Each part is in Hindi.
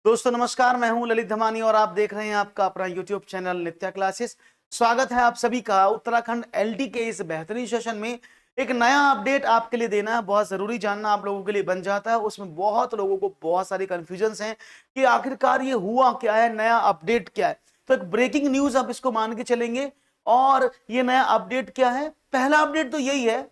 दोस्तों नमस्कार, मैं हूं ललित धमानी और आप देख रहे हैं आपका अपना YouTube चैनल नित्या क्लासेस। स्वागत है आप सभी का उत्तराखंड एलटी के इस बेहतरीन सेशन में। एक नया अपडेट आपके लिए देना है, बहुत जरूरी जानना आप लोगों के लिए बन जाता है। उसमें बहुत लोगों को बहुत सारी कंफ्यूजन्स हैं कि आखिरकार ये हुआ क्या है, नया अपडेट क्या है। तो एक ब्रेकिंग न्यूज आप इसको मान के चलेंगे। और ये नया अपडेट क्या है? पहला अपडेट तो यही है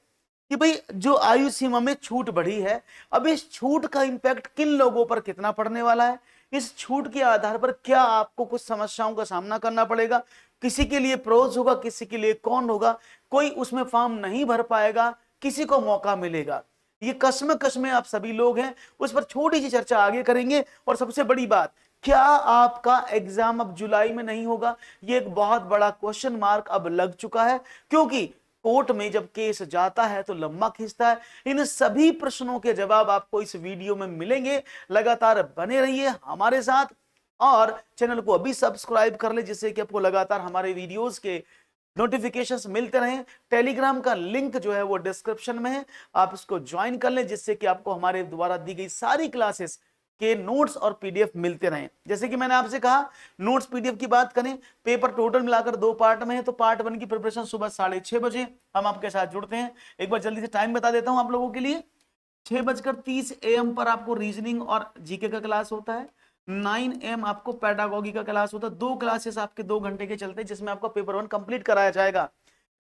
कि भाई जो आयु सीमा में छूट बढ़ी है, अब इस छूट का इंपैक्ट किन लोगों पर कितना पड़ने वाला है, इस छूट के आधार पर क्या आपको कुछ समस्याओं का सामना करना पड़ेगा। किसी के लिए प्रोज होगा, किसी के लिए कौन होगा, कोई उसमें फॉर्म नहीं भर पाएगा, किसी को मौका मिलेगा। ये कसम कसमें आप सभी लोग हैं, उस पर छोटी सी चर्चा आगे करेंगे। और सबसे बड़ी बात, क्या आपका एग्जाम अब जुलाई में नहीं होगा? ये एक बहुत बड़ा क्वेश्चन मार्क अब लग चुका है, क्योंकि कोर्ट में जब केस जाता है तो लंबा खींचता है। इन सभी प्रश्नों के जवाब आपको इस वीडियो में मिलेंगे। लगातार बने रहिए हमारे साथ और चैनल को अभी सब्सक्राइब कर ले, जिससे कि आपको लगातार हमारे वीडियोस के नोटिफिकेशंस मिलते रहें। टेलीग्राम का लिंक जो है वो डिस्क्रिप्शन में है, आप इसको ज्वाइन कर लें, जिससे कि आपको हमारे द्वारा दी गई सारी क्लासेस के नोट्स और पीडीएफ मिलते रहें। जैसे कि मैंने आपसे कहा, नोट्स पीडीएफ की बात करें, पेपर टोटल मिलाकर 2 पार्ट में है। तो पार्ट 1 की प्रिपरेशन सुबह 6:30 हम आपके साथ जुड़ते हैं। एक बार जल्दी से टाइम बता देता हूं आप लोगों के लिए। 6:30 AM पर आपको रीजनिंग और जीके का क्लास होता है। 9 AM आपको पेडागोगी का क्लास होता है। 2 क्लासेस आपके 2 घंटे के चलते हैं, जिसमें आपका पेपर 1 कंप्लीट कराया जाएगा।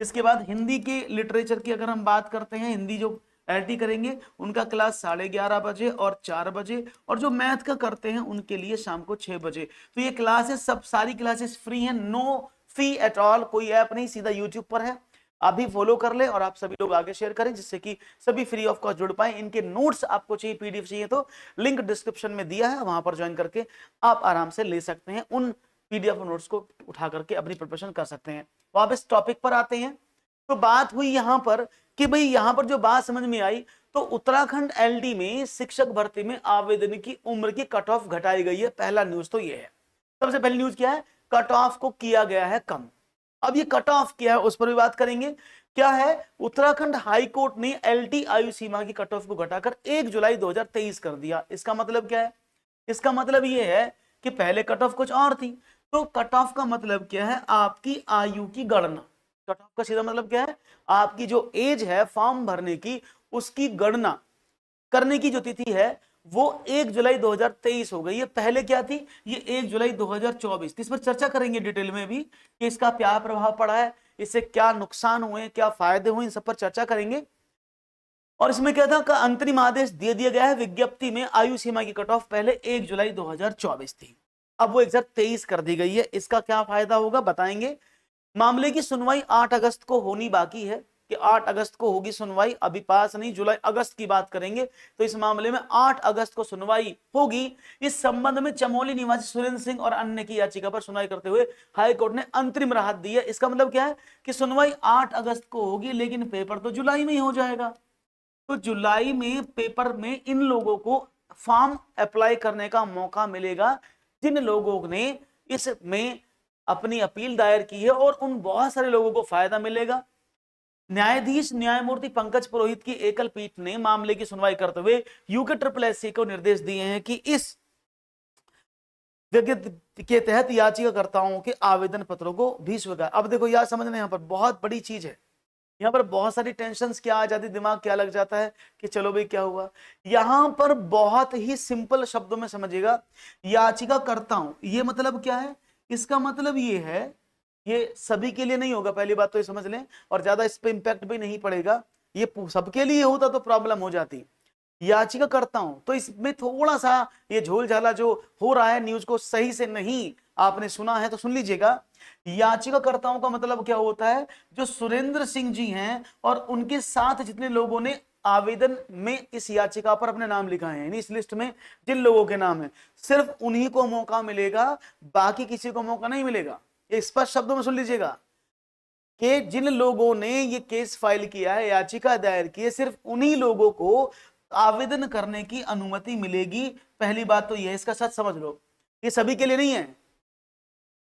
इसके बाद हिंदी के लिटरेचर की अगर हम बात करते हैं, हिंदी जो एलटी करेंगे उनका क्लास 11:30 और 4 बजे, और जो मैथ का करते हैं उनके लिए शाम को 6 बजे। तो ये क्लासेस सब सारी क्लासेस फ्री हैं, नो फी एट ऑल, कोई ऐप नहीं, सीधा यूट्यूब पर है। आप भी फॉलो कर ले और आप सभी लोग आगे शेयर करें, जिससे कि सभी फ्री ऑफ कॉस्ट जुड़ पाए। इनके नोट्स आपको चाहिए, पीडीएफ चाहिए, तो लिंक डिस्क्रिप्शन में दिया है, वहां पर ज्वाइन करके आप आराम से ले सकते हैं। उन पीडीएफ नोट्स को उठा करके अपनी प्रिपरेशन कर सकते हैं। वापस टॉपिक पर आते हैं। तो बात हुई यहां पर कि भाई यहां पर जो बात समझ में आई, तो उत्तराखंड एलडी में शिक्षक भर्ती में आवेदन की उम्र की कट ऑफ घटाई गई है। पहला न्यूज तो ये है। सबसे पहली न्यूज क्या है? कट ऑफ को किया गया है कम। अब ये कट ऑफ क्या है उस पर भी बात करेंगे। क्या है? उत्तराखंड हाई कोर्ट ने एलटी आयु सीमा की कट ऑफ को घटाकर 1 जुलाई 2023 कर दिया। इसका मतलब क्या है? इसका मतलब ये है कि पहले कट ऑफ कुछ और थी। तो कट ऑफ का मतलब क्या है? आपकी आयु की गणना। कट ऑफ का सीधा मतलब क्या है? आपकी जो एज है फॉर्म भरने की, उसकी गणना करने की जो तिथि है वो 1 जुलाई 2023 हो गई है। पहले क्या थी? ये 1 जुलाई 2024 थी। इस पर चर्चा करेंगे डिटेल में भी कि इसका क्या प्रभाव पड़ा है, इससे क्या नुकसान हुए, क्या फायदे हुए, इन सब पर चर्चा करेंगे। और इसमें क्या था का अंतरिम आदेश दे दिया गया है। विज्ञप्ति में आयु सीमा की कट ऑफ पहले 1 जुलाई 2024 थी, अब वो 2023 कर दी गई है। इसका क्या फायदा होगा बताएंगे। मामले की सुनवाई 8 अगस्त को होनी बाकी है, कि 8 अगस्त को होगी सुनवाई, अभी पास नहीं, जुलाई अगस्त की बात करेंगे। तो इस मामले में 8 अगस्त को सुनवाई होगी। इस संबंध में चमोली निवासी सुरेंद्र सिंह और अन्य की याचिका पर सुनवाई करते हुए हाई कोर्ट ने अंतरिम राहत दी है। इसका मतलब क्या है कि सुनवाई 8 अगस्त को होगी, लेकिन पेपर तो जुलाई में ही हो जाएगा। तो जुलाई में पेपर में इन लोगों को फॉर्म अप्लाई करने का मौका मिलेगा जिन लोगों ने इसमें अपनी अपील दायर की है, और उन बहुत सारे लोगों को फायदा मिलेगा। न्यायाधीश न्यायमूर्ति पंकज पुरोहित की एकल पीठ ने मामले की सुनवाई करते हुए यूके SSS को निर्देश दिए हैं कि इस विज्ञप्ति के तहत याचिकाकर्ताओं के आवेदन पत्रों को भी स्वीकार। अब देखो यार, समझना यहाँ पर बहुत बड़ी चीज है। यहाँ पर बहुत सारी टेंशन क्या आ जाती, दिमाग क्या लग जाता है कि चलो भाई क्या हुआ। यहां पर बहुत ही सिंपल शब्दों में समझिएगा। याचिकाकर्ताओं, ये मतलब क्या है? इसका मतलब ये है, ये सभी के लिए नहीं होगा, पहली बात तो ये समझ लें, और ज्यादा इस पे इंपैक्ट भी नहीं पड़ेगा। ये सबके लिए होता तो प्रॉब्लम हो जाती। याचिकाकर्ताओं, तो इसमें थोड़ा सा ये झोल झाला जो हो रहा है, न्यूज को सही से नहीं आपने सुना है तो सुन लीजिएगा। याचिकाकर्ताओं का मतलब क्या होता है? जो सुरेंद्र सिंह जी हैं और उनके साथ जितने लोगों ने आवेदन में इस याचिका पर अपने नाम लिखाए हैं, इस लिस्ट में जिन लोगों के नाम है, सिर्फ उन्हीं को मौका मिलेगा, बाकी किसी को मौका नहीं मिलेगा। ये स्पष्ट शब्दों में सुन लीजिएगा कि जिन लोगों ने ये केस फाइल किया है, याचिका दायर की है, सिर्फ उन्हीं लोगों को आवेदन करने की अनुमति मिलेगी। पहली बात तो यह, इसका सच समझ लो, ये सभी के लिए नहीं है।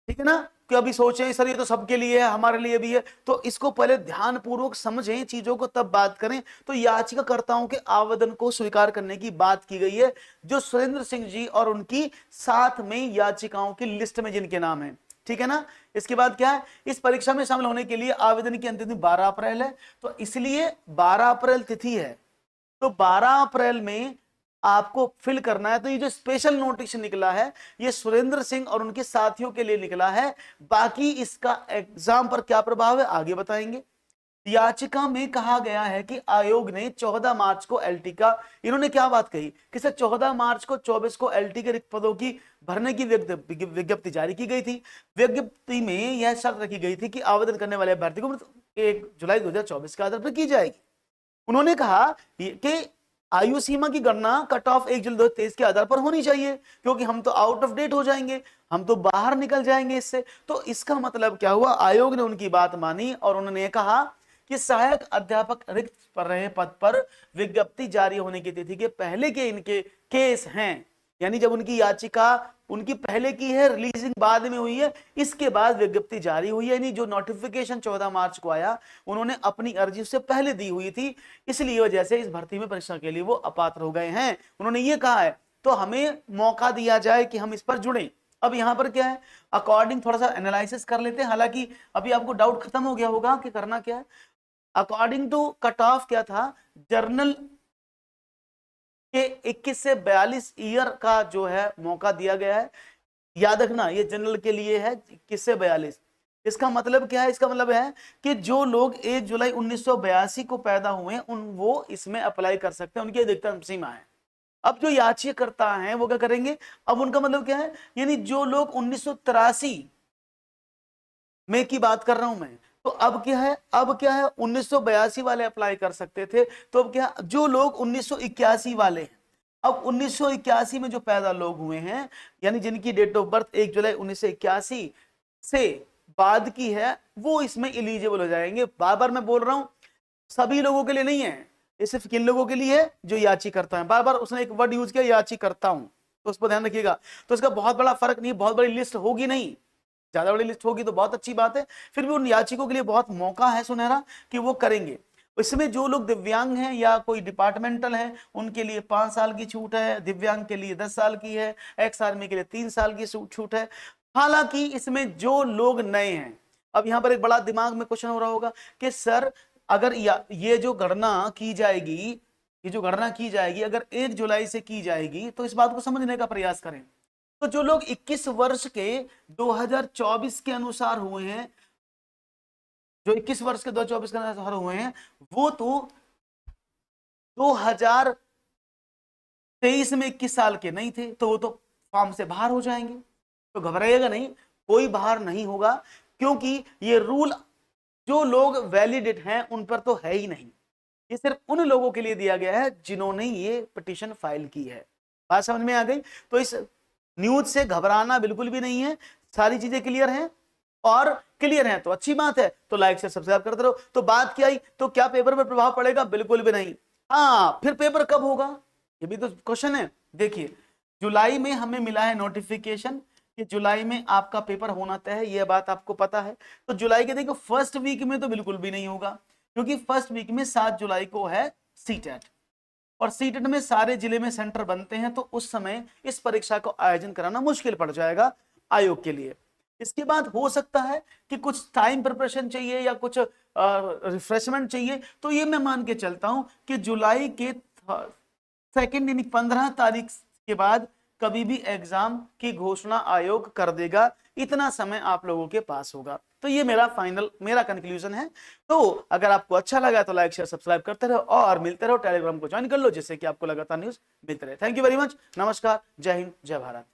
ठीक है ना, कि अभी सोचें सर ये तो सबके लिए है, हमारे लिए भी है, तो इसको पहले ध्यान पूर्वक समझें चीजों को, तब बात करें। तो याचिकाकर्ताओं के आवेदन को स्वीकार करने की बात की गई है, जो सुरेंद्र सिंह जी और उनकी साथ में याचिकाओं की लिस्ट में जिनके नाम है। ठीक है ना। इसके बाद क्या है, इस परीक्षा में शामिल होने के लिए आवेदन की अंतिम तिथि 12 अप्रैल है, तो इसलिए 12 अप्रैल तिथि है, तो 12 अप्रैल में आपको फिल करना है। तो ये जो स्पेशल नोटिस निकला है, ये सुरेंद्र सिंह और उनके साथियों के लिए निकला है। बाकी इसका एग्जाम पर क्या प्रभाव है आगे बताएंगे। याचिका में कहा गया है कि आयोग ने 14 मार्च को एलटी का, इन्होंने क्या बात कही कि सर 14 मार्च को 24 को एलटी के रिक्त पदों की भरने की विज्ञप्ति जारी की गई थी। विज्ञप्ति में यह शर्त रखी गई थी कि आवेदन करने वाले अभ्यर्थी को 1 जुलाई 2024 के आधार पर की जाएगी। उन्होंने कहा कि आयु सीमा की गणना कट ऑफ 1 जुलाई 2023 के आधार पर होनी चाहिए, क्योंकि हम तो आउट ऑफ डेट हो जाएंगे, हम तो बाहर निकल जाएंगे इससे। तो इसका मतलब क्या हुआ, आयोग ने उनकी बात मानी और उन्होंने कहा कि सहायक अध्यापक रिक्त पर रहे पद पर विज्ञप्ति जारी होने की तिथि के पहले के इनके केस हैं, यानी जब उनकी याचिका उनकी पहले की है, रिलीजिंग बाद में हुई है, इसके बाद विज्ञप्ति जारी हुई है, यानी जो नोटिफिकेशन 14 मार्च को आया उन्होंने अपनी अर्जी उससे पहले दी हुई थी, इसलिए वजह से इस भर्ती में परीक्षा के लिए वो अपात्र हो गए हैं। उन्होंने ये कहा है, तो हमें मौका दिया जाए कि हम इस पर जुड़ें। अब यहां पर क्या है, अकॉर्डिंग थोड़ा सा एनालिसिस कर लेते हैं, हालांकि अभी आपको डाउट खत्म हो गया होगा कि करना क्या है। अकॉर्डिंग टू कट ऑफ क्या था, जर्नल के 21 से 42 ईयर का जो है मौका दिया गया है। याद रखना ये जनरल के लिए है 21 से 42। इसका मतलब क्या है, इसका मतलब है कि जो लोग 1 जुलाई 1982 को पैदा हुए उन वो इसमें अप्लाई कर सकते हैं, उनकी अधिकतम सीमा है। अब जो याचिकाकर्ता हैं वो क्या करेंगे, अब उनका मतलब क्या है, यानी जो लोग 1983 में की बात कर रहा हूं मैं, तो अब क्या है, अब क्या है 1982 वाले अप्लाई कर सकते थे, तो अब क्या, जो लोग 1981 वाले हैं, अब 1981 में जो पैदा लोग हुए हैं, यानी जिनकी डेट ऑफ बर्थ 1 जुलाई 1981 से बाद की है, वो इसमें एलिजिबल हो जाएंगे। बार बार मैं बोल रहा हूं, सभी लोगों के लिए नहीं है, ये सिर्फ किन लोगों के लिए है, जो याचिकाकर्ता है। बार बार उसने एक वर्ड यूज किया याचिकाकर्ता हूं, तो उस पर ध्यान रखिएगा। तो इसका बहुत बड़ा फर्क नहीं, बहुत बड़ी लिस्ट होगी नहीं, ज्यादा बड़ी लिस्ट होगी तो बहुत अच्छी बात है, फिर भी उन याचिकों के लिए बहुत मौका है सुनहरा कि वो करेंगे। इसमें जो लोग दिव्यांग हैं या कोई डिपार्टमेंटल है, उनके लिए 5 साल की छूट है, दिव्यांग के लिए 10 साल की है, एक्स आर्मी के लिए 3 साल की छूट है। हालांकि इसमें जो लोग नए हैं, अब यहां पर एक बड़ा दिमाग में क्वेश्चन हो रहा होगा कि सर अगर ये जो गणना की जाएगी, ये जो गणना की जाएगी अगर 1 जुलाई से की जाएगी, तो इस बात को समझने का प्रयास करें। तो जो लोग 21 वर्ष के 2024 के अनुसार हुए हैं, जो 21 वर्ष के 2024 के अनुसार हुए हैं, वो तो 2023 में 21 साल के नहीं थे, तो वो तो फॉर्म से बाहर हो जाएंगे। तो घबराइएगा नहीं, कोई बाहर नहीं होगा, क्योंकि ये रूल जो लोग वैलिडेट हैं उन पर तो है ही नहीं, ये सिर्फ उन लोगों के लिए दिया गया है जिन्होंने ये पिटीशन फाइल की है। बात समझ में आ गई। तो इस न्यूज से घबराना बिल्कुल भी नहीं है, सारी चीजें क्लियर हैं, और क्लियर है तो अच्छी बात है, तो लाइक से सब्सक्राइब करते रहो। तो बात क्या आई, तो क्या पेपर पर प्रभाव पड़ेगा, बिल्कुल भी नहीं। हाँ, फिर पेपर कब होगा, ये भी तो क्वेश्चन है। देखिए जुलाई में हमें मिला है नोटिफिकेशन कि जुलाई में आपका पेपर होना तय है, यह बात आपको पता है। तो जुलाई के देखो फर्स्ट वीक में तो बिल्कुल भी नहीं होगा, क्योंकि फर्स्ट वीक में 7 जुलाई को है सीटेट, और सीटेट में सारे जिले में सेंटर बनते हैं, तो उस समय इस परीक्षा को आयोजन कराना मुश्किल पड़ जाएगा आयोग के लिए। इसके बाद हो सकता है कि कुछ टाइम प्रिपरेशन चाहिए या कुछ रिफ्रेशमेंट चाहिए, तो ये मैं मान के चलता हूं कि जुलाई के सेकेंड यानी 15 तारीख के बाद कभी भी एग्जाम की घोषणा आयोग कर देगा, इतना समय आप लोगों के पास होगा। तो ये मेरा कंक्लूजन है। तो अगर आपको अच्छा लगा तो लाइक शेयर सब्सक्राइब करते रहो और मिलते रहो, टेलीग्राम को ज्वाइन कर लो जिससे कि आपको लगातार न्यूज मिलते रहे। थैंक यू वेरी मच, नमस्कार, जय हिंद, जय भारत।